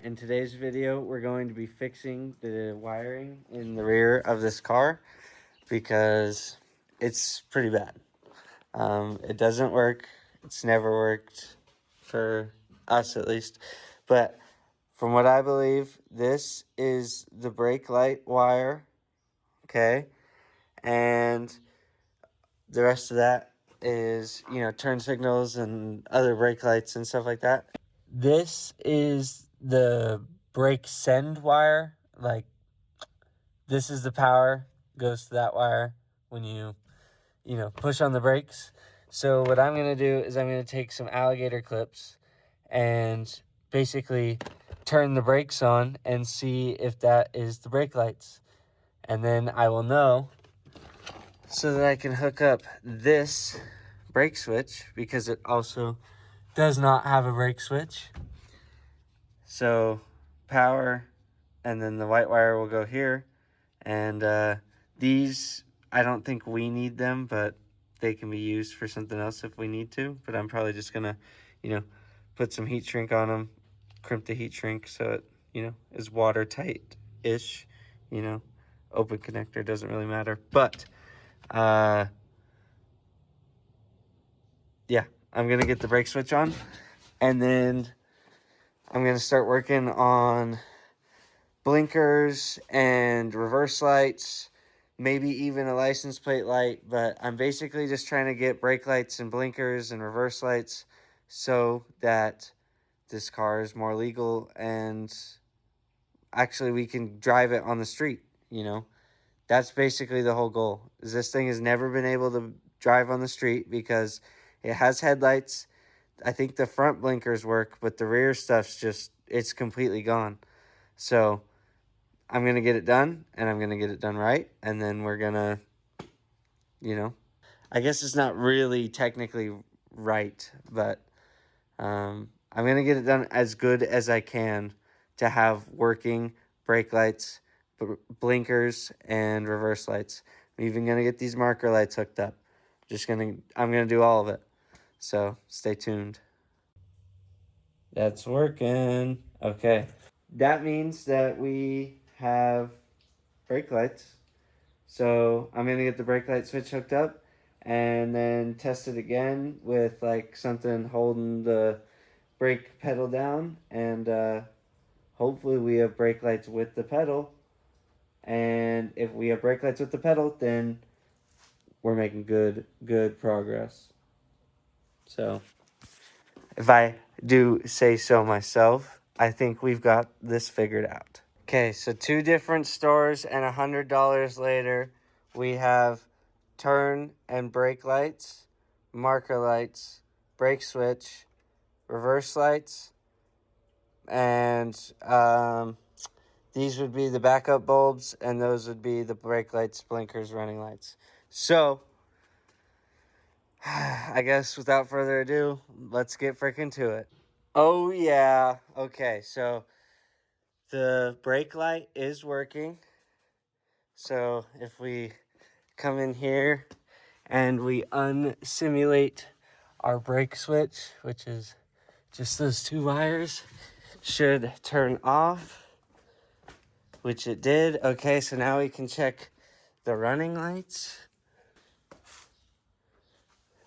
In today's video, we're going to be fixing the wiring in the rear of this car because it's pretty bad. It doesn't work. It's never worked for us at least. But from what I believe, this is the brake light wire, okay? And the rest of that is, turn signals and other brake lights and stuff like that. This is the brake send wire. Like, this is the power, goes to that wire when you push on the brakes. So what I'm going to do is I'm going to take some alligator clips and basically turn the brakes on and see if that is the brake lights. And then I will know so that I can hook up this brake switch, because it also does not have a brake switch. So power, and then the white wire will go here. And these, I don't think we need them, but they can be used for something else if we need to. But I'm probably just gonna, put some heat shrink on them, crimp the heat shrink so it, is watertight-ish. Open connector, doesn't really matter. But yeah, I'm gonna get the brake switch on, and then I'm gonna start working on blinkers and reverse lights, maybe even a license plate light. But I'm basically just trying to get brake lights and blinkers and reverse lights so that this car is more legal and actually we can drive it on the street. That's basically the whole goal. Is this thing has never been able to drive on the street because it has headlights. I think the front blinkers work, but the rear stuff's it's completely gone. So I'm going to get it done, and I'm going to get it done right. And then we're going to, I guess it's not really technically right, but I'm going to get it done as good as I can to have working brake lights, blinkers, and reverse lights. I'm even going to get these marker lights hooked up. I'm going to do all of it. So stay tuned. That's working. Okay. That means that we have brake lights. So I'm going to get the brake light switch hooked up and then test it again with like something holding the brake pedal down. And hopefully we have brake lights with the pedal. And if we have brake lights with the pedal, then we're making good progress. So if I do say so myself, I think we've got this figured out. Okay, so 2 different stores and $100 later, we have turn and brake lights, marker lights, brake switch, reverse lights, and these would be the backup bulbs, and those would be the brake lights, blinkers, running lights. So I guess without further ado, let's get freaking to it. Oh yeah. Okay, so the brake light is working. So if we come in here and we unsimulate our brake switch, which is just those 2 wires, should turn off, which it did. Okay, so now we can check the running lights.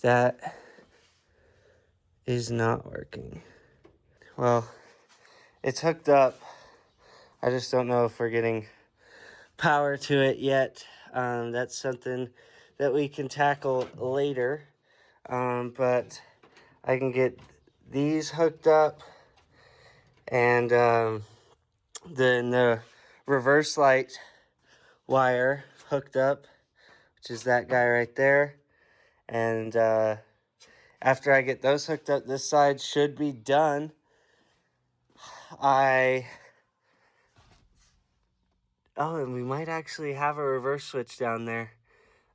That is not working. Well, it's hooked up. I just don't know if we're getting power to it yet. That's something that we can tackle later. But I can get these hooked up, and then the reverse light wire hooked up, which is that guy right there. And after I get those hooked up, this side should be done. And we might actually have a reverse switch down there.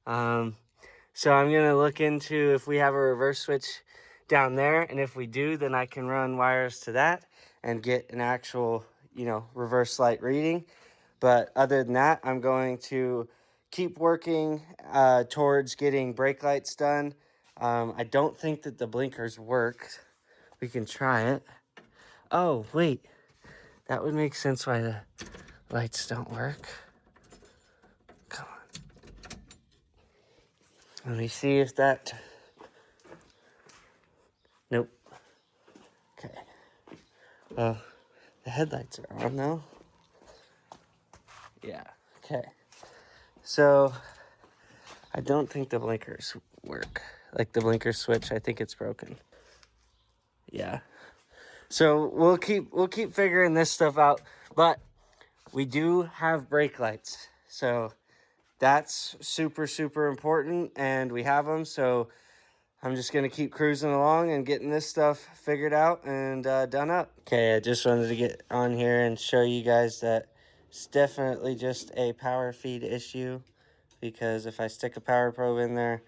So I'm going to look into if we have a reverse switch down there. And if we do, then I can run wires to that and get an actual, reverse light reading. But other than that, I'm going to keep working towards getting brake lights done. I don't think that the blinkers work. We can try it. Oh, wait. That would make sense why the lights don't work. Come on. Let me see if that... Nope. Okay. Well, the headlights are on though. Yeah. Okay. So, I don't think the blinkers work. Like the blinker switch, I think it's broken. Yeah. So we'll keep figuring this stuff out, but we do have brake lights. So that's super important, and we have them. So I'm just going to keep cruising along and getting this stuff figured out and done up. Okay, I just wanted to get on here and show you guys that it's definitely just a power feed issue, because if I stick a power probe in there,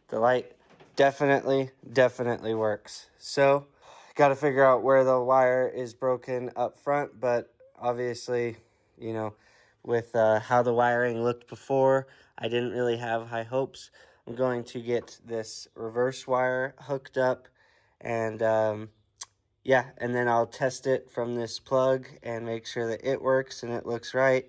the light definitely works. So got to figure out where the wire is broken up front, but obviously, you know, with how the wiring looked before, I didn't really have high hopes. I'm going to get this reverse wire hooked up, and yeah, and then I'll test it from this plug and make sure that it works and it looks right.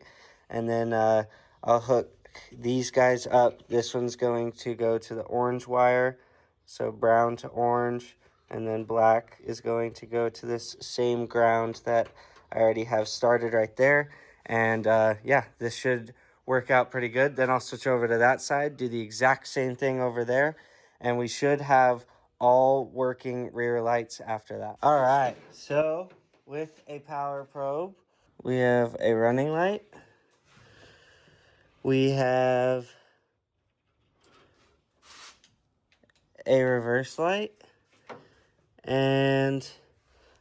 And then I'll hook these guys up. This one's going to go to the orange wire, so brown to orange, and then black is going to go to this same ground that I already have started right there. And yeah, this should work out pretty good. Then I'll switch over to that side, do the exact same thing over there, and we should have all working rear lights after that. All right, so with a power probe, we have a running light. We have a reverse light, and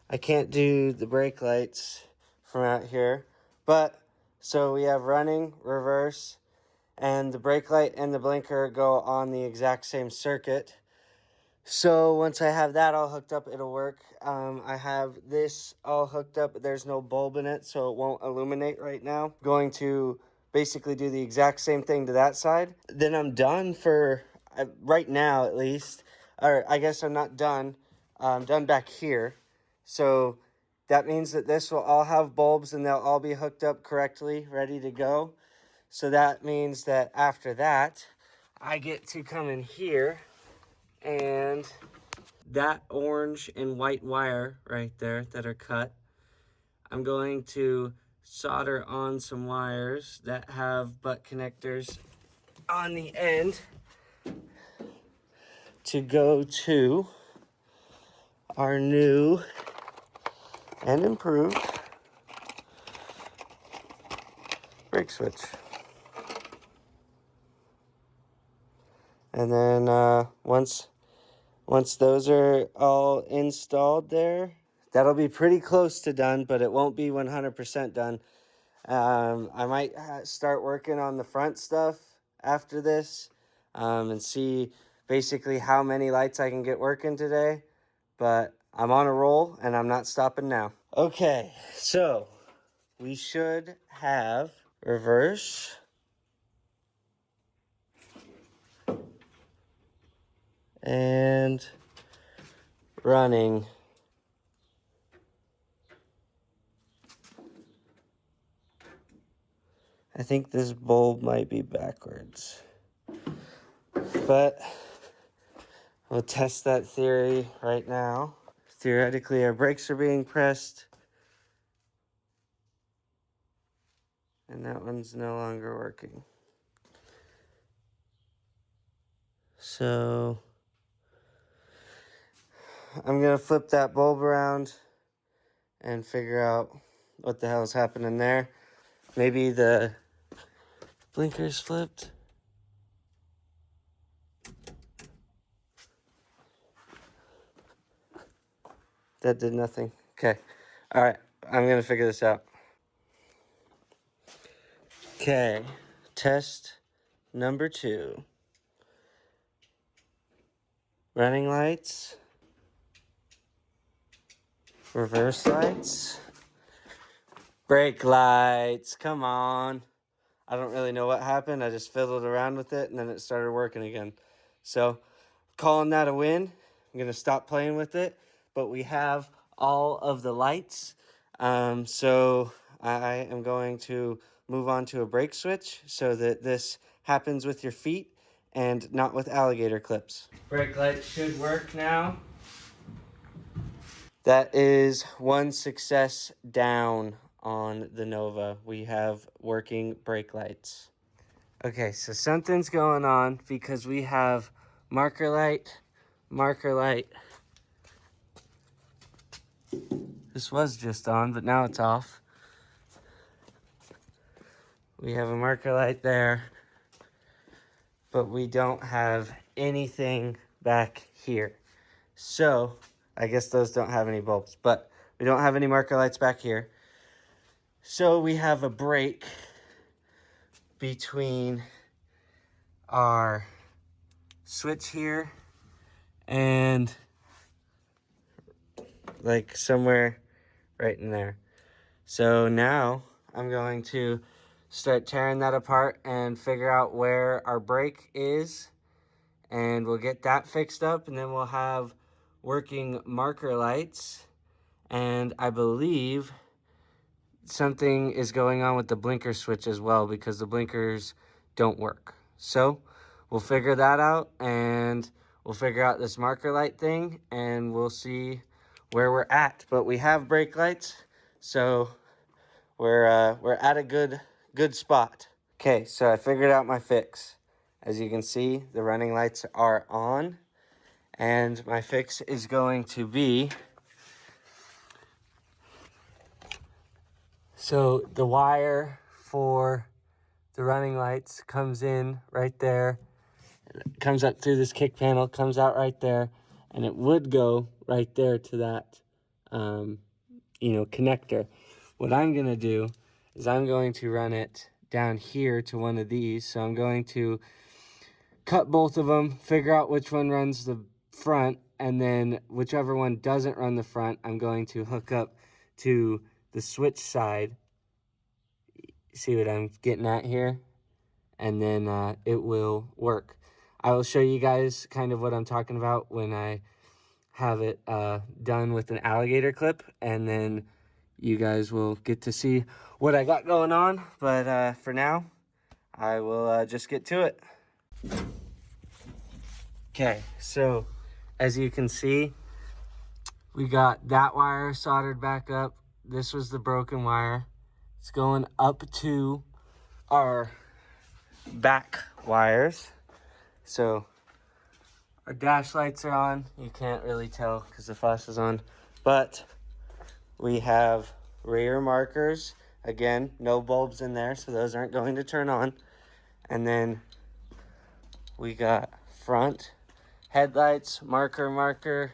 I can't do the brake lights from out here, but so we have running, reverse, and the brake light and the blinker go on the exact same circuit. So once I have that all hooked up, it'll work. I have this all hooked up. There's no bulb in it, so it won't illuminate right now. Going to basically do the exact same thing to that side. Then I'm done for, right now at least. Or I guess I'm not done. I'm done back here. So that means that this will all have bulbs and they'll all be hooked up correctly, ready to go. So that means that after that, I get to come in here, and that orange and white wire right there that are cut, I'm going to solder on some wires that have butt connectors on the end to go to our new and improved brake switch. And then once those are all installed there, that'll be pretty close to done, but it won't be 100% done. I might start working on the front stuff after this, and see basically how many lights I can get working today. But I'm on a roll and I'm not stopping now. Okay, so we should have reverse, and running. I think this bulb might be backwards, but we'll test that theory right now. Theoretically, our brakes are being pressed, and that one's no longer working. So I'm gonna flip that bulb around and figure out what the hell's happening there. Maybe the blinker's flipped. That did nothing. Okay. All right. I'm going to figure this out. Okay. Test number 2. Running lights. Reverse lights. Brake lights. Come on. I don't really know what happened. I just fiddled around with it and then it started working again. So, calling that a win. I'm going to stop playing with it. But we have all of the lights. So I am going to move on to a brake switch so that this happens with your feet and not with alligator clips. Brake light should work now. That is one success down on the Nova. We have working brake lights. Okay, so something's going on because we have marker light, marker light. This was just on, but now it's off. We have a marker light there, but we don't have anything back here. So I guess those don't have any bulbs, but we don't have any marker lights back here. So we have a break between our switch here and like somewhere right in there. So now I'm going to start tearing that apart and figure out where our brake is, and we'll get that fixed up, and then we'll have working marker lights. And I believe something is going on with the blinker switch as well because the blinkers don't work. So we'll figure that out, and we'll figure out this marker light thing, and we'll see where we're at. But we have brake lights, so we're at a good spot. Okay, so I figured out my fix. As you can see, the running lights are on, and my fix is going to be, so the wire for the running lights comes in right there, comes up through this kick panel, comes out right there, and it would go right there to that, connector. What I'm going to do is I'm going to run it down here to one of these. So I'm going to cut both of them, figure out which one runs the front, and then whichever one doesn't run the front, I'm going to hook up to the switch side. See what I'm getting at here? And then it will work. I will show you guys kind of what I'm talking about when I have it done with an alligator clip, and then you guys will get to see what I got going on. But for now, I will just get to it. Okay, so as you can see, we got that wire soldered back up. This was the broken wire. It's going up to our back wires. So our dash lights are on. You can't really tell because the flash is on. But we have rear markers. Again, no bulbs in there, so those aren't going to turn on. And then we got front headlights, marker,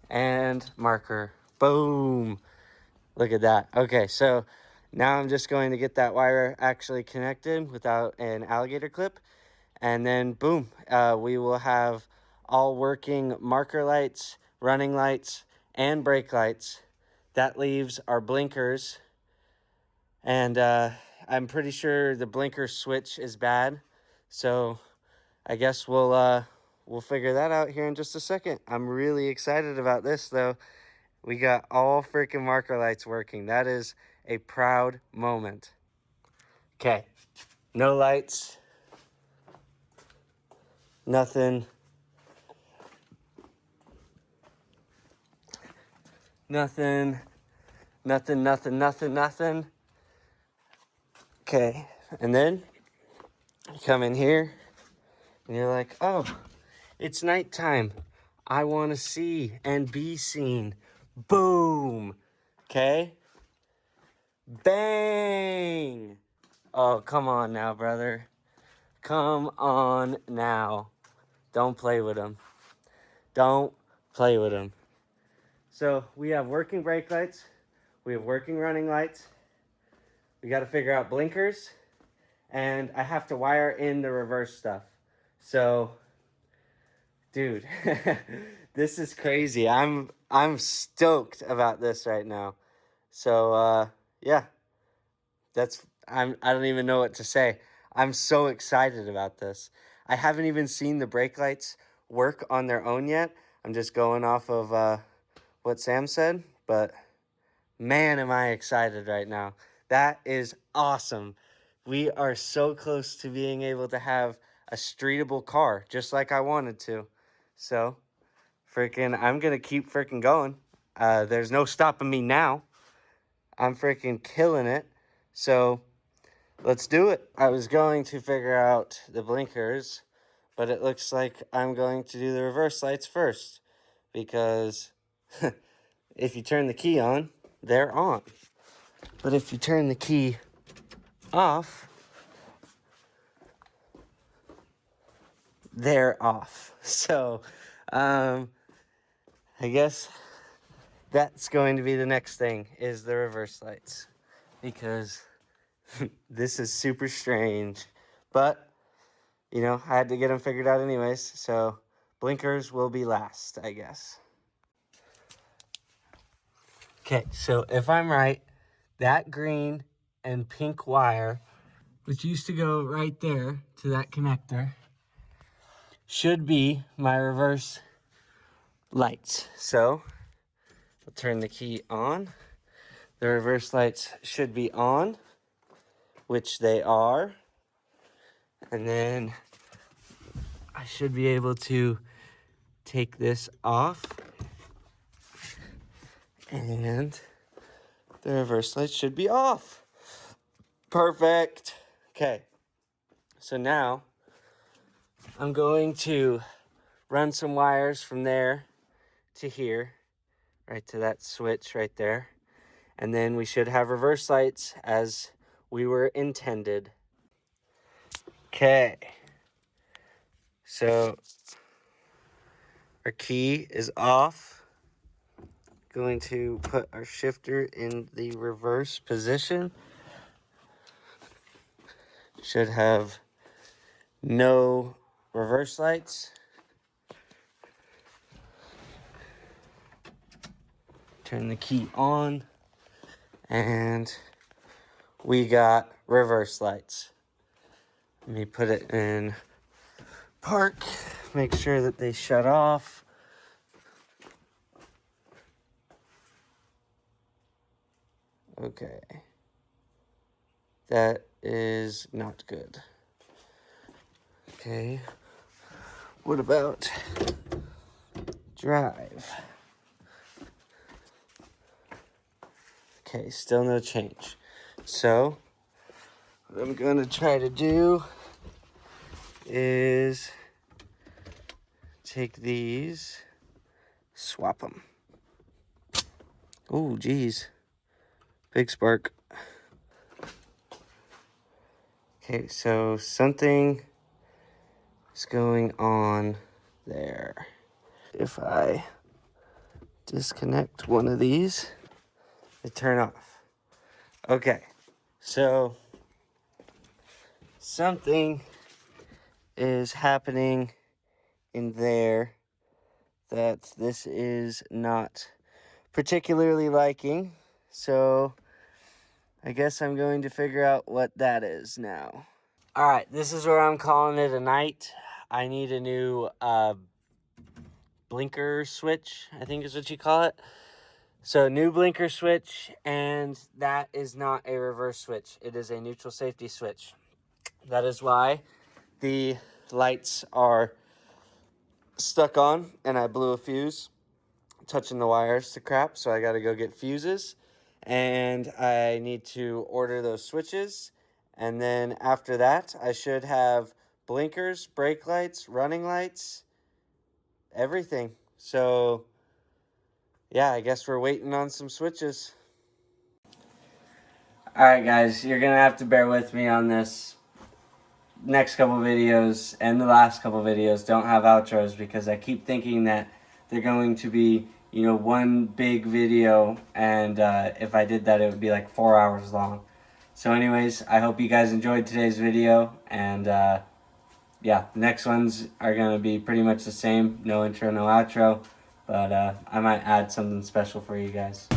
and marker. Boom. Look at that. Okay, so now I'm just going to get that wire actually connected without an alligator clip. And then, boom, we will have all working marker lights, running lights, and brake lights. That leaves our blinkers. And I'm pretty sure the blinker switch is bad. So I guess we'll figure that out here in just a second. I'm really excited about this, though. We got all freaking marker lights working. That is a proud moment. Okay, no lights. Nothing. Nothing. Okay, and then you come in here and you're like, oh, it's nighttime. I want to see and be seen. Boom. Okay. Bang. Oh, come on now, brother. Come on now. Don't play with them. Don't play with them. So we have working brake lights. We have working running lights. We got to figure out blinkers. And I have to wire in the reverse stuff. So, dude, this is crazy. I'm stoked about this right now. So, yeah. I don't even know what to say. I'm so excited about this. I haven't even seen the brake lights work on their own yet. I'm just going off of what Sam said, but Man, am I excited right now. That is awesome. We are so close to being able to have a streetable car, just like I wanted to. So, I'm going to keep going. There's no stopping me now. I'm killing it. So, let's do it. I was going to figure out the blinkers, but it looks like I'm going to do the reverse lights first, because if you turn the key on, they're on. But if you turn the key off, they're off. So, I guess that's going to be the next thing, is the reverse lights, because this is super strange. But, I had to get them figured out anyways, so blinkers will be last, I guess. Okay, so if I'm right, that green and pink wire, which used to go right there to that connector, should be my reverse lights. So I'll turn the key on. The reverse lights should be on, which they are. And then I should be able to take this off, and the reverse lights should be off. Perfect. Okay, so now I'm going to run some wires from there to here, right to that switch right there. And then we should have reverse lights as we were intended. Okay. So our key is off. Going to put our shifter in the reverse position. Should have no reverse lights. Turn the key on, and we got reverse lights. Let me put it in park, make sure that they shut off. Okay. That is not good. Okay. What about drive? Okay, still no change. So, what I'm going to try to do is take these, swap them. Oh, geez. Big spark. Okay, so something is going on there. If I disconnect one of these, they turn off. Okay, so something is happening in there that this is not particularly liking. So I guess I'm going to figure out what that is now. All right, this is where I'm calling it a night. I need a new blinker switch, I think is what you call it. So new blinker switch, and that is not a reverse switch. It is a neutral safety switch. That is why the lights are stuck on, and I blew a fuse touching the wires to crap, so I got to go get fuses, and I need to order those switches, and then after that I should have blinkers, brake lights, running lights, everything. So yeah, I guess we're waiting on some switches. Alright guys, you're gonna have to bear with me on this. Next couple videos and the last couple videos don't have outros because I keep thinking that they're going to be, one big video, and if I did that, it would be like 4 hours long. So anyways, I hope you guys enjoyed today's video, and yeah, the next ones are going to be pretty much the same. No intro, no outro, but I might add something special for you guys.